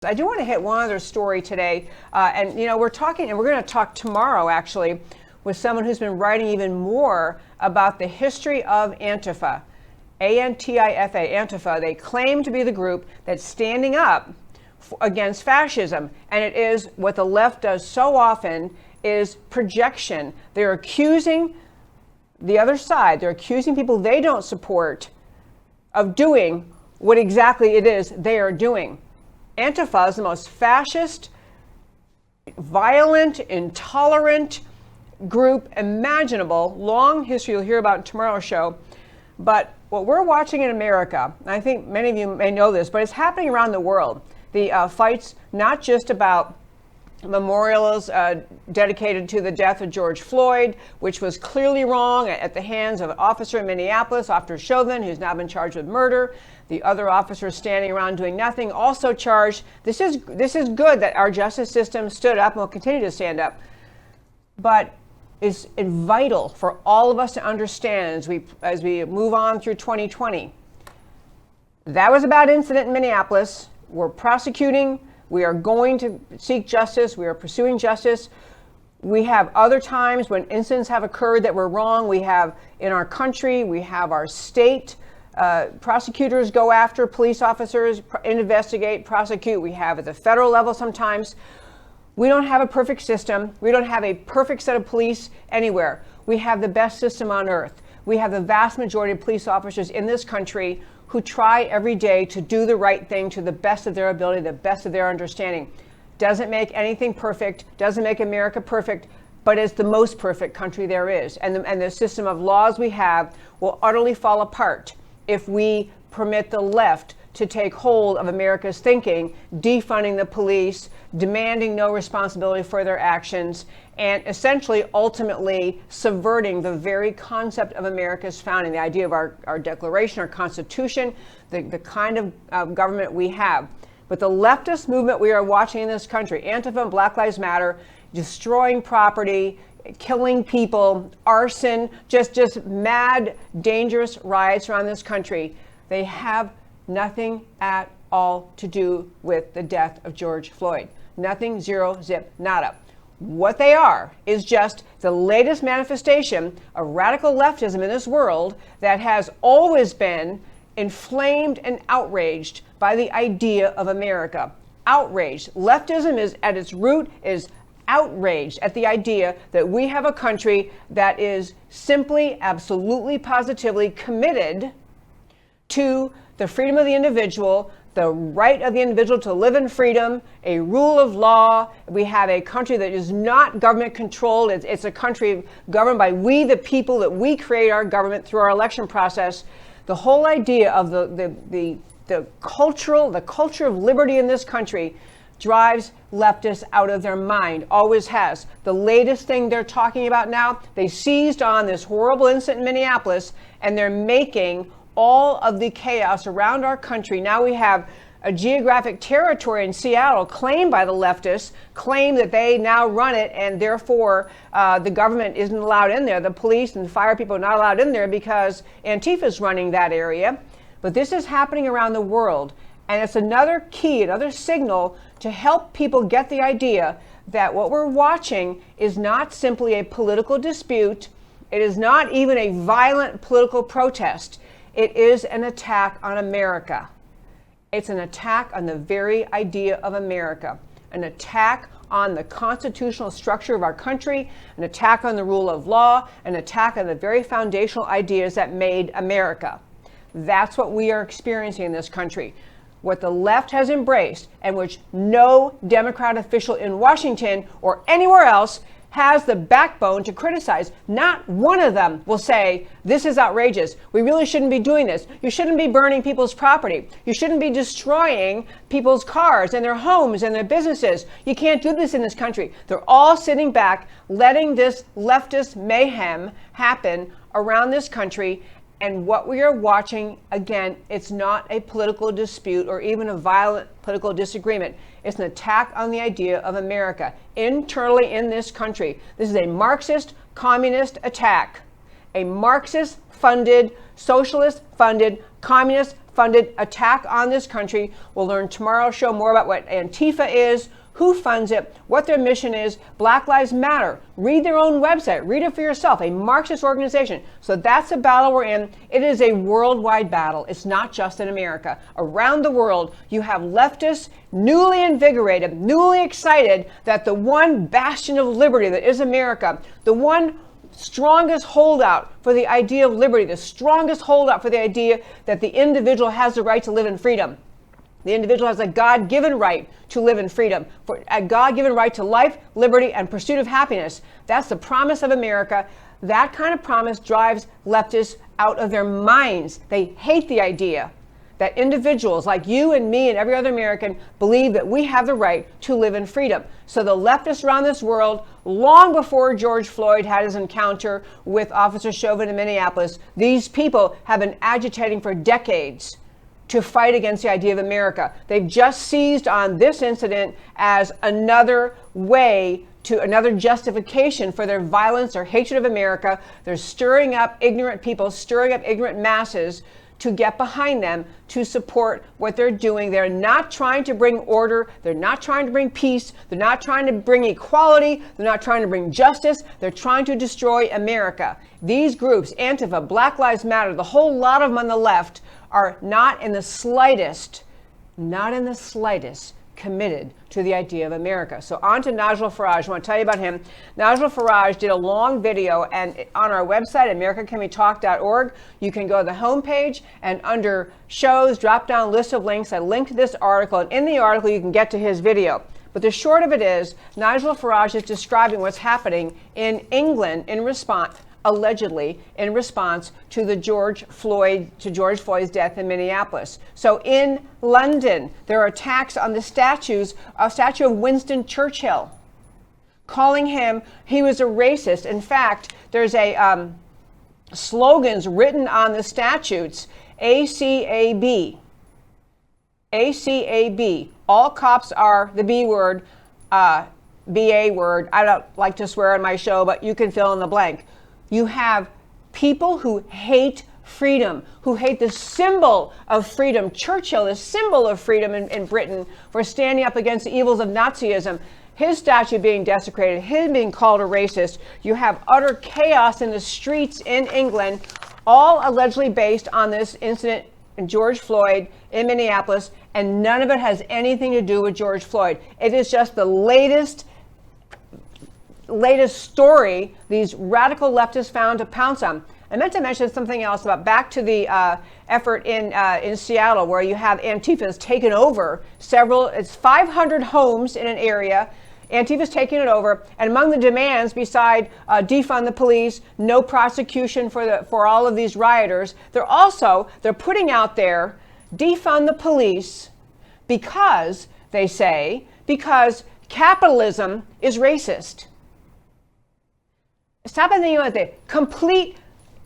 I do want to hit one other story today, and we're talking, and we're going to talk tomorrow actually with someone who's been writing even more about the history of Antifa, A-N-T-I-F-A, Antifa. They claim to be the group that's standing up against fascism, and it is what the left does so often is projection. They're accusing the other side, they're accusing people they don't support of doing what exactly it is they are doing. Antifa is the most fascist, violent, intolerant group imaginable. Long history you'll hear about in tomorrow's show. But what we're watching in America, and I think many of you may know this, but it's happening around the world. The fights, not just about memorials dedicated to the death of George Floyd, which was clearly wrong at the hands of an officer in Minneapolis, Officer Chauvin, who's now been charged with murder. The other officers standing around doing nothing, also charged. This is good that our justice system stood up and will continue to stand up. But it's vital for all of us to understand as we move on through 2020. That was a bad incident in Minneapolis. We're prosecuting. We are going to seek justice. We are pursuing justice. We have other times when incidents have occurred that were wrong. We have in our country, we have our state. Prosecutors go after police officers, investigate, prosecute. We have at the federal level sometimes. We don't have a perfect system. We don't have a perfect set of police anywhere. We have the best system on earth. We have the vast majority of police officers in this country who try every day to do the right thing to the best of their ability, the best of their understanding. Doesn't make anything perfect, doesn't make America perfect, but it's the most perfect country there is. And the system of laws we have will utterly fall apart if we permit the left to take hold of America's thinking, defunding the police, demanding no responsibility for their actions, and essentially, ultimately, subverting the very concept of America's founding, the idea of our Declaration, our Constitution, the kind of government we have. But the leftist movement we are watching in this country, Antifa and Black Lives Matter, destroying property, killing people, arson, just mad, dangerous riots around this country, they have nothing at all to do with the death of George Floyd. Nothing, zero, zip, nada. What they are is just the latest manifestation of radical leftism in this world that has always been inflamed and outraged by the idea of America. Outraged. Leftism is at its root is outraged at the idea that we have a country that is simply, absolutely, positively committed to the freedom of the individual, the right of the individual to live in freedom, a rule of law. We have a country that is not government controlled. It's a country governed by we, the people, that we create our government through our election process. The whole idea of the culture of liberty in this country drives leftists out of their mind, always has. The latest thing they're talking about now, they seized on this horrible incident in Minneapolis, and they're making all of the chaos around our country. Now we have a geographic territory in Seattle claimed by the leftists, claim that they now run it, and therefore the government isn't allowed in there. The police and fire people are not allowed in there because Antifa is running that area. But this is happening around the world, and it's another key, another signal to help people get the idea that what we're watching is not simply a political dispute. It is not even a violent political protest. It is an attack on America. It's an attack on the very idea of America, an attack on the constitutional structure of our country, an attack on the rule of law, an attack on the very foundational ideas that made America. That's what we are experiencing in this country. What the left has embraced, and which no Democrat official in Washington or anywhere else has the backbone to criticize. Not one of them will say, this is outrageous. We really shouldn't be doing this. You shouldn't be burning people's property. You shouldn't be destroying people's cars and their homes and their businesses. You can't do this in this country. They're all sitting back, letting this leftist mayhem happen around this country. And what we are watching, again, it's not a political dispute or even a violent political disagreement. It's an attack on the idea of America internally in this country. This is a Marxist communist attack, a Marxist funded, socialist funded communist-funded attack on this country. We'll learn tomorrow's show more about what Antifa is, who funds it, what their mission is. Black Lives Matter. Read their own website. Read it for yourself. A Marxist organization. So that's the battle we're in. It is a worldwide battle. It's not just in America. Around the world, you have leftists newly invigorated, newly excited that the one bastion of liberty that is America, the one strongest holdout for the idea of liberty, the strongest holdout for the idea that the individual has the right to live in freedom. The individual has a God-given right to live in freedom, for a God-given right to life, liberty, and pursuit of happiness. That's the promise of America. That kind of promise drives leftists out of their minds. They hate the idea that individuals like you and me and every other American believe that we have the right to live in freedom. So the leftists around this world, long before George Floyd had his encounter with Officer Chauvin in Minneapolis, these people have been agitating for decades to fight against the idea of America. They've just seized on this incident as another way to another justification for their violence or hatred of America. They're stirring up ignorant people, stirring up ignorant masses to get behind them, to support what they're doing. They're not trying to bring order. They're not trying to bring peace. They're not trying to bring equality. They're not trying to bring justice. They're trying to destroy America. These groups, Antifa, Black Lives Matter, the whole lot of them on the left, are not in the slightest committed to the idea of America. So on to Nigel Farage. I want to tell you about him. Nigel Farage did a long video, and on our website, americacanwetalk.org, you can go to the homepage, and under shows, drop down list of links, I linked this article, and in the article you can get to his video. But the short of it is, Nigel Farage is describing what's happening in England in response, allegedly in response to the George Floyd's death in Minneapolis. So in London, there are attacks on the statue of Winston Churchill, calling him, he was a racist. In fact, there's a slogans written on the statues, ACAB. ACAB. All cops are the B word, BA word. I don't like to swear on my show, but you can fill in the blank. You have people who hate freedom, who hate the symbol of freedom. Churchill, the symbol of freedom in Britain, for standing up against the evils of Nazism. His statue being desecrated, him being called a racist. You have utter chaos in the streets in England, all allegedly based on this incident in George Floyd in Minneapolis, and none of it has anything to do with George Floyd. It is just the latest story these radical leftists found to pounce on. I meant to mention something else about back to the effort in Seattle, where you have Antifa's taken over it's 500 homes in an area. Antifa's taking it over, and among the demands, beside defund the police, no prosecution for all of these rioters, they're putting out there defund the police because they say capitalism is racist. Stop and think about the complete,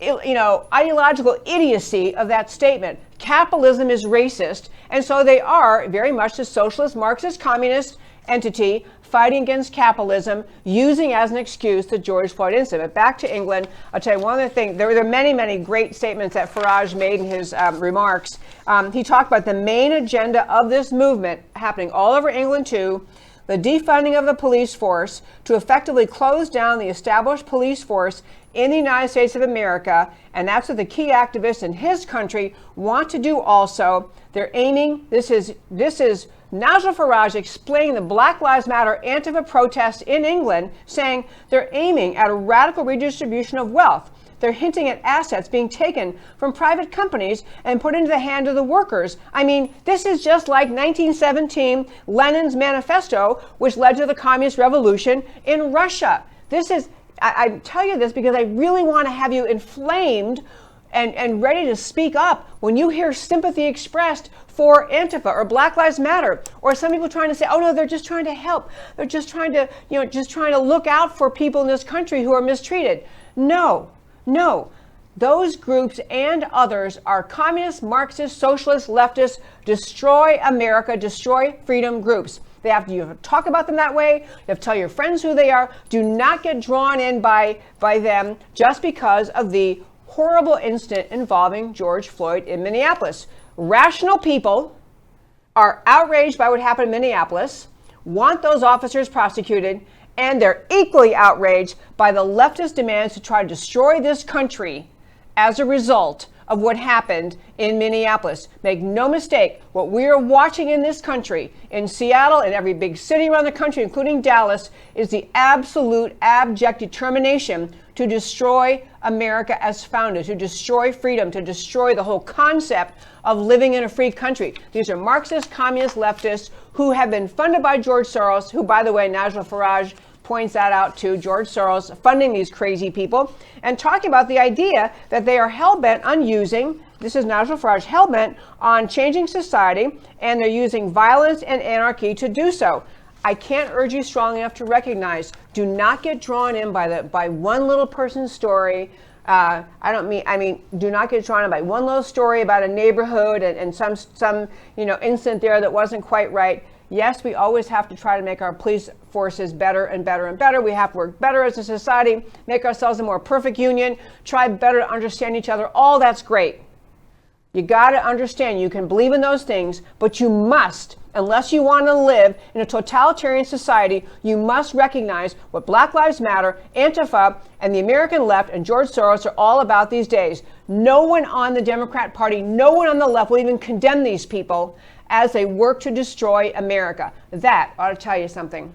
ideological idiocy of that statement. Capitalism is racist, and so they are very much the socialist, Marxist, communist entity fighting against capitalism, using as an excuse the George Floyd incident. But back to England, I'll tell you one other thing. There were many, many great statements that Farage made in his remarks. He talked about the main agenda of this movement happening all over England too, the defunding of the police force to effectively close down the established police force in the United States of America. And that's what the key activists in his country want to do also. They're aiming, this is Nigel Farage explaining the Black Lives Matter Antifa protests in England, saying they're aiming at a radical redistribution of wealth. They're hinting at assets being taken from private companies and put into the hand of the workers. I mean, this is just like 1917, Lenin's manifesto, which led to the communist revolution in Russia. I tell you this because I really want to have you inflamed and ready to speak up when you hear sympathy expressed for Antifa or Black Lives Matter, or some people trying to say, oh no, they're just trying to help. They're just trying to look out for people in this country who are mistreated. No. Those groups and others are communist, Marxist, socialist, leftist, destroy America, destroy freedom groups. You have to talk about them that way. You have to tell your friends who they are. Do not get drawn in by them just because of the horrible incident involving George Floyd in Minneapolis. Rational people are outraged by what happened in Minneapolis, want those officers prosecuted, and they're equally outraged by the leftist demands to try to destroy this country as a result of what happened in Minneapolis. Make no mistake, what we are watching in this country, in Seattle and every big city around the country, including Dallas, is the absolute abject determination to destroy America as founded, to destroy freedom, to destroy the whole concept of living in a free country. These are Marxist, communist, leftists who have been funded by George Soros, who, by the way, Nigel Farage points that out to George Soros, funding these crazy people, and talking about the idea that they are hell-bent on using, this is Nigel Farage, hell-bent on changing society, and they're using violence and anarchy to do so. I can't urge you strongly enough to recognize, do not get drawn in by one little person's story. Do not get drawn in by one little story about a neighborhood and some incident there that wasn't quite right. Yes, we always have to try to make our police forces better and better and better. We have to work better as a society, make ourselves a more perfect union, try better to understand each other. All that's great. You got to understand, you can believe in those things, but you must, unless you want to live in a totalitarian society, you must recognize what Black Lives Matter, Antifa, and the American left and George Soros are all about these days. No one on the Democrat Party, no one on the left will even condemn these people as they work to destroy America. That ought to tell you something.